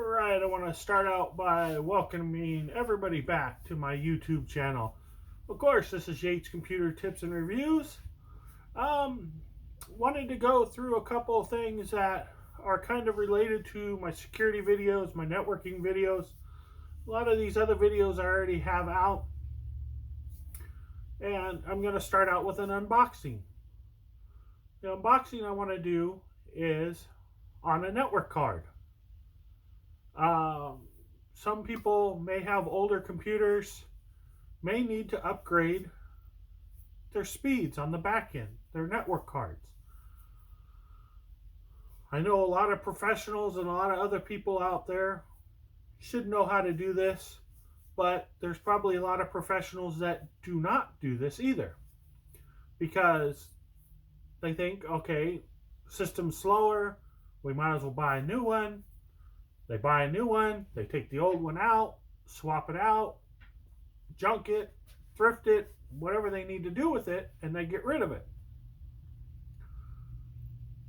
Alright, I want to start out by welcoming everybody back to my YouTube channel. Of course, this is Yates Computer Tips and Reviews. Um, Wanted to go through a couple of things that are kind of related to my security videos, my networking videos. A lot of these other videos I already have out. And I'm going to start out with an unboxing. The unboxing I want to do is on a network card. Some people may have older computers, may need to upgrade their speeds on the back end, their network cards. I know a lot of professionals and a lot of other people out there should know how to do this, but there's probably a lot of professionals that do not do this either because they think, okay, system's slower, we might as well buy a new one. They buy a new one, they take the old one out, swap it out, junk it, thrift it, whatever they need to do with it, and they get rid of it.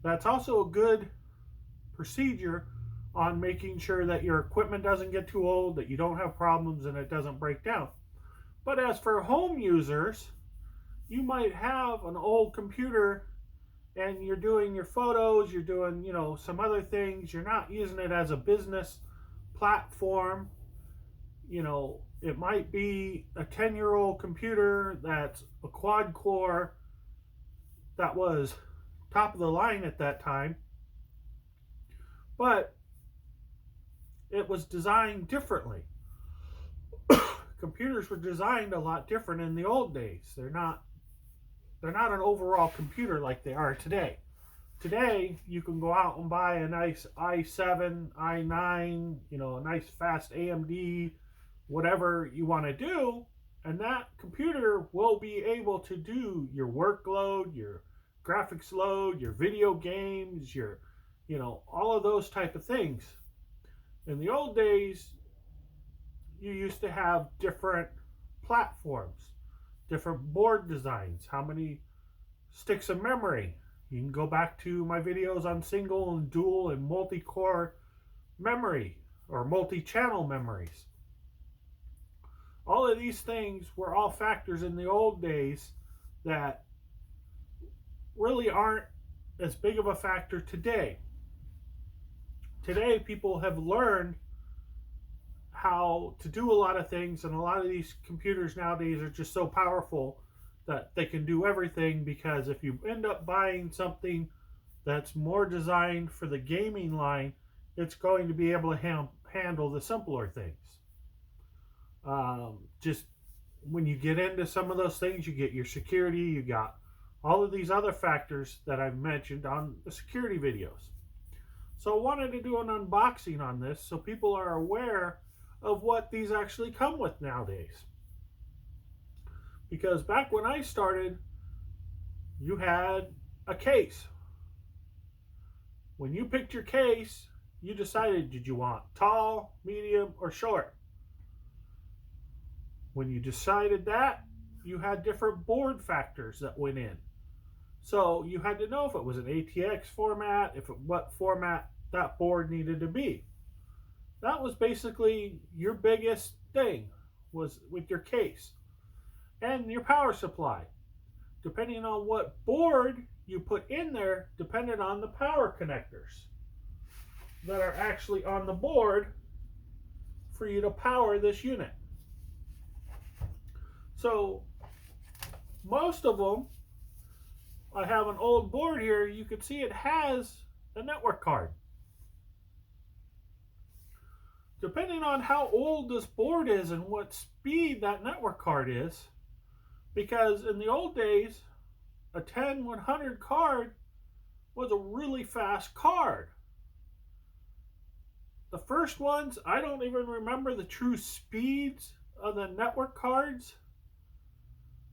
That's also a good procedure on making sure that your equipment doesn't get too old, that you don't have problems, and it doesn't break down. But as for home users, you might have an old computer and you're doing your photos, you're doing, some other things, you're not using it as a business platform. It might be a 10-year-old computer that's a quad core that was top of the line at that time, but it was designed differently. Computers were designed a lot different in the old days. They're not an overall computer like they are today. Today, you can go out and buy a nice i7, i9, a nice fast AMD, whatever you want to do, and that computer will be able to do your workload, your graphics load, your video games, your, all of those type of things. In the old days, you used to have different platforms, different board designs, how many sticks of memory. You can go back to my videos on single and dual and multi-core memory or multi-channel memories. All of these things were all factors in the old days that really aren't as big of a factor today. Today, people have learned how to do a lot of things, and a lot of these computers nowadays are just so powerful that they can do everything, because if you end up buying something that's more designed for the gaming line, it's going to be able to handle the simpler things. Just when you get into some of those things, you get your security, you got all of these other factors that I've mentioned on the security videos. So I wanted to do an unboxing on this so people are aware of what these actually come with nowadays. Because back when I started, you had a case. When you picked your case, you decided, did you want tall, medium, or short? When you decided that, you had different board factors that went in. So you had to know if it was an ATX format, what format that board needed to be. That was basically your biggest thing, was with your case. And your power supply. Depending on what board you put in there, depended on the power connectors that are actually on the board for you to power this unit. So most of them, I have an old board here, you can see it has a network card. Depending on how old this board is and what speed that network card is, because in the old days, a 10100 card was a really fast card. The first ones, I don't even remember the true speeds of the network cards.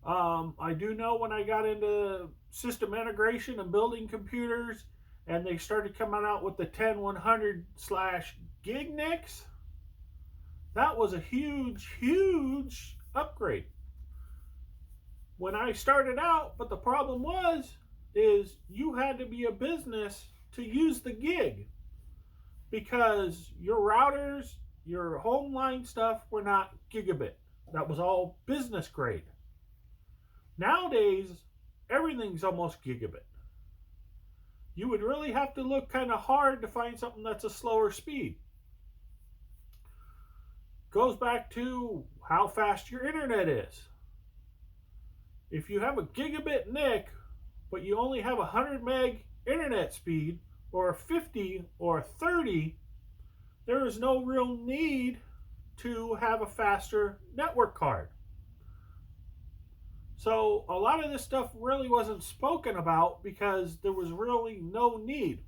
I do know when I got into system integration and building computers, and they started coming out with the 10100/gig NICs, that was a huge upgrade when I started out. But the problem is you had to be a business to use the gig. because your routers, your home line stuff were not gigabit. That was all business grade. Nowadays, everything's almost gigabit. You would really have to look kind of hard to find something that's a slower speed. Goes back to how fast your internet is. If you have a gigabit NIC, but you only have 100 meg internet speed, or 50 or 30, there is no real need to have a faster network card. So a lot of this stuff really wasn't spoken about because there was really no need.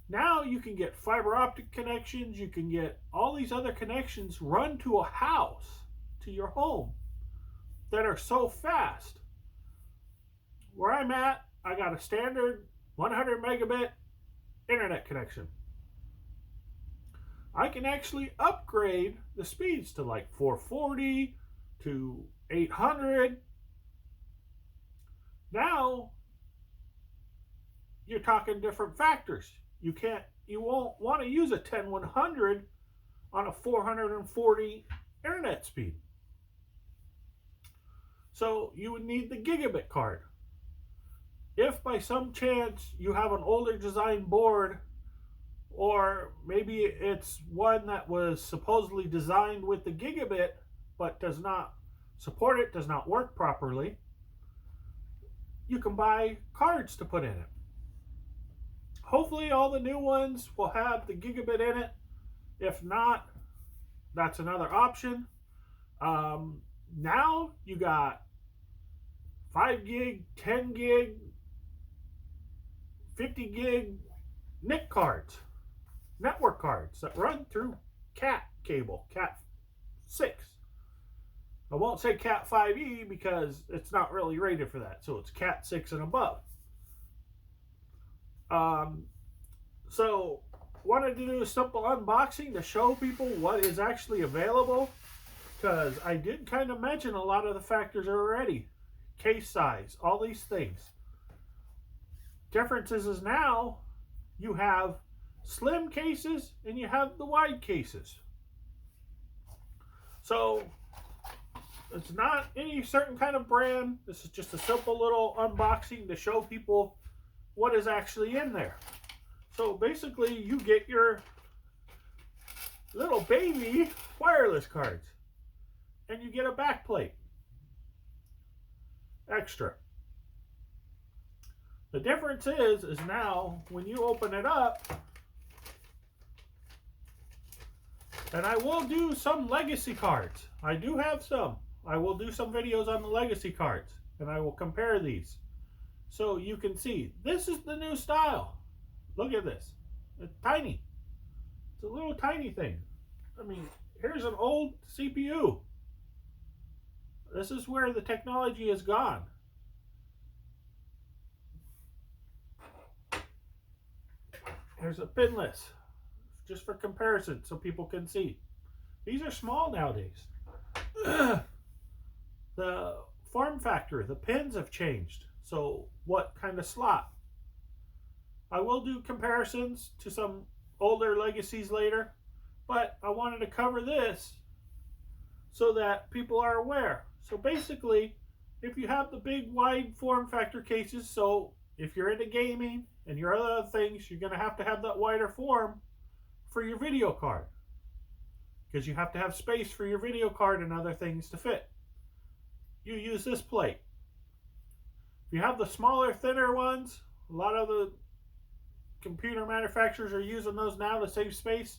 Now you can get fiber optic connections, you can get all these other connections run to a house, to your home, that are so fast. Where I'm at, I got a standard 100 megabit internet connection. I can actually upgrade the speeds to like 440 to 800. Now you're talking different factors. You won't want to use a 10100 on a 440 internet speed. So you would need the gigabit card. If by some chance you have an older design board, or maybe it's one that was supposedly designed with the gigabit but does not support it, does not work properly, you can buy cards to put in it. Hopefully all the new ones will have the gigabit in it. If not, that's another option. Now you got 5 gig, 10 gig, 50 gig NIC cards, network cards that run through CAT cable, CAT 6. I won't say CAT 5e because it's not really rated for that, so it's CAT 6 and above. So wanted to do a simple unboxing to show people what is actually available, because I did kind of mention a lot of the factors already. Case size, all these things. Differences is now you have slim cases and you have the wide cases. So it's not any certain kind of brand. This is just a simple little unboxing to show people what is actually in there. So basically you get your little baby wireless cards and you get a back plate extra. The difference is now when you open it up, and I will do some legacy cards. I do have some. I will do some videos on the legacy cards and I will compare these. So you can see, this is the new style. Look at this. It's tiny. It's a little tiny thing. I mean, here's an old CPU. This is where the technology has gone. Here's a pinless, just for comparison so people can see. These are small nowadays. The form factor, the pins have changed. So what kind of slot? I will do comparisons to some older legacies later, but I wanted to cover this so that people are aware. So basically, if you have the big wide form factor cases, so if you're into gaming and your other things, you're going to have that wider form for your video card, because you have to have space for your video card and other things to fit. You use this plate. If you have the smaller, thinner ones, a lot of the computer manufacturers are using those now to save space.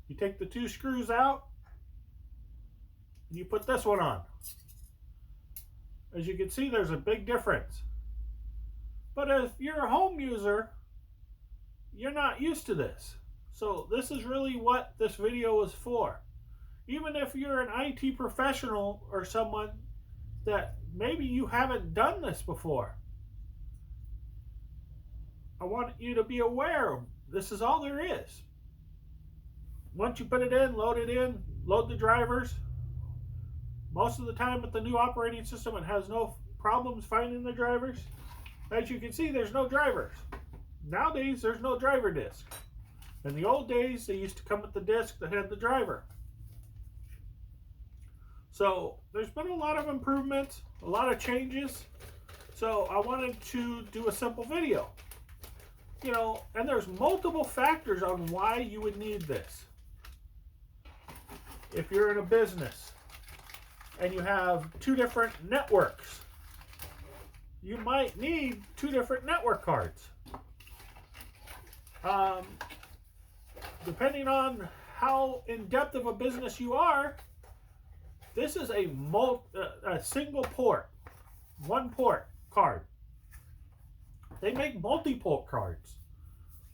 You take the 2 screws out and you put this one on. As you can see, there's a big difference. But if you're a home user, you're not used to this. So this is really what this video is for. Even if you're an IT professional or someone that maybe you haven't done this before, I want you to be aware this is all there is. Once you put it in, load the drivers. Most of the time with the new operating system, it has no problems finding the drivers. As you can see, there's no drivers. Nowadays, there's no driver disk. In the old days, they used to come with the disc that had the driver. So there's been a lot of improvements, a lot of changes. So I wanted to do a simple video. And there's multiple factors on why you would need this. If you're in a business and you have two different networks, you might need two different network cards. Depending on how in depth of a business you are, this is a single port, one port card. They make multi-port cards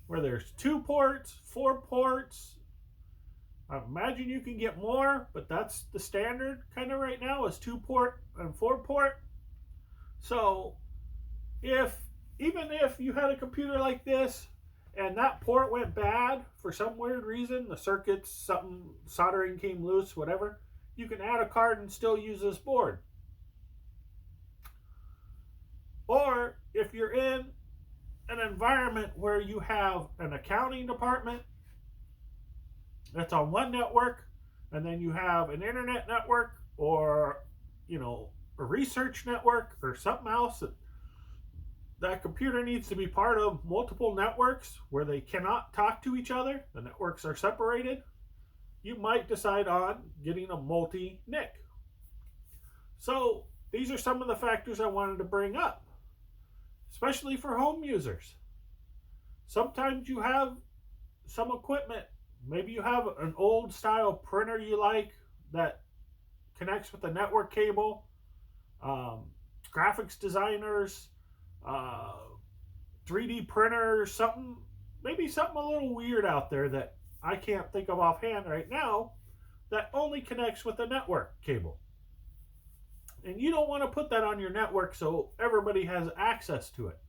where there's 2 ports, 4 ports. I imagine you can get more, but that's the standard kind of right now is 2 port and 4 port. So even if you had a computer like this and that port went bad for some weird reason, the circuits, something, soldering came loose, whatever, you can add a card and still use this board. Or if you're in an environment where you have an accounting department that's on one network, and then you have an internet network or a research network or something else that computer needs to be part of multiple networks where they cannot talk to each other, the networks are separated, you might decide on getting a multi-NIC. So these are some of the factors I wanted to bring up, especially for home users. Sometimes you have some equipment, maybe you have an old style printer you like that connects with the network cable, graphics designers, 3D printers, maybe something a little weird out there that I can't think of offhand right now that only connects with the network cable. And you don't want to put that on your network so everybody has access to it.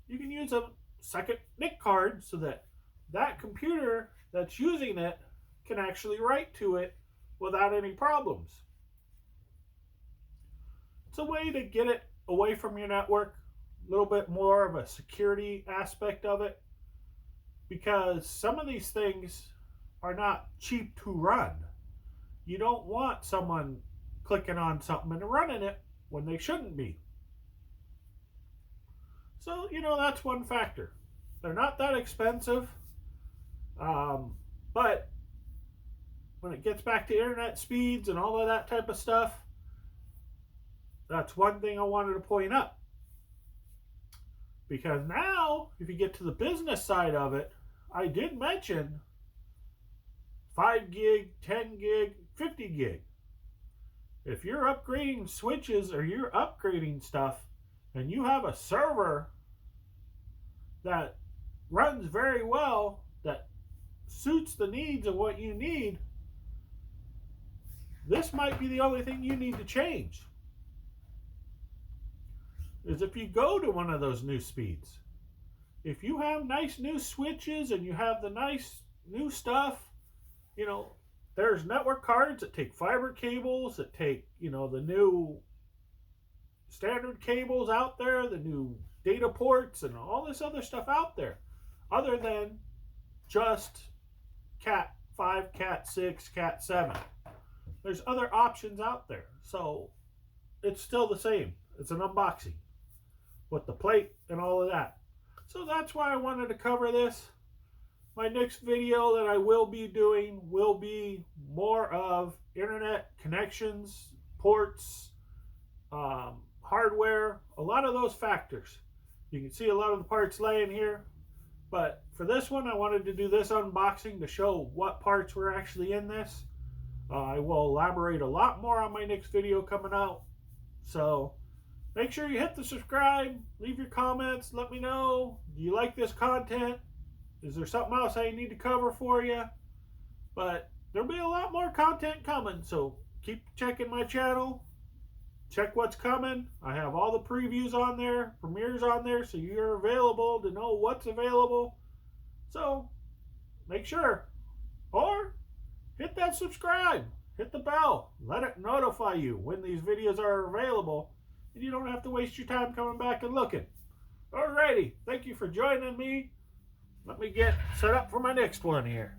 You can use a second NIC card so that computer that's using it can actually write to it without any problems. It's a way to get it away from your network, a little bit more of a security aspect of it, because some of these things are not cheap to run. You don't want someone clicking on something and running it when they shouldn't be. So, that's one factor. They're not that expensive, but when it gets back to internet speeds and all of that type of stuff, that's one thing I wanted to point up. Because now, if you get to the business side of it, I did mention 5 gig, 10 gig, 50 gig. If you're upgrading switches or you're upgrading stuff and you have a server that runs very well, that suits the needs of what you need, this might be the only thing you need to change. Is if you go to one of those new speeds. If you have nice new switches and you have the nice new stuff, there's network cards that take fiber cables, that take, the new standard cables out there, the new data ports and all this other stuff out there, other than just Cat 5, Cat 6, Cat 7. There's other options out there. So it's still the same. It's an unboxing with the plate and all of that. So that's why I wanted to cover this. My next video that I will be doing will be more of internet connections, ports, hardware, a lot of those factors. You can see a lot of the parts laying here. But for this one, I wanted to do this unboxing to show what parts were actually in this. I will elaborate a lot more on my next video coming out. So make sure you hit the subscribe, leave your comments, let me know. Do you like this content? Is there something else I need to cover for you? But there'll be a lot more content coming, so keep checking my channel. Check what's coming. I have all the previews on there, premieres on there, so you're available to know what's available. So make sure. Or hit that subscribe. Hit the bell. Let it notify you when these videos are available. And you don't have to waste your time coming back and looking. Alrighty. Thank you for joining me. let me get set up for my next one here.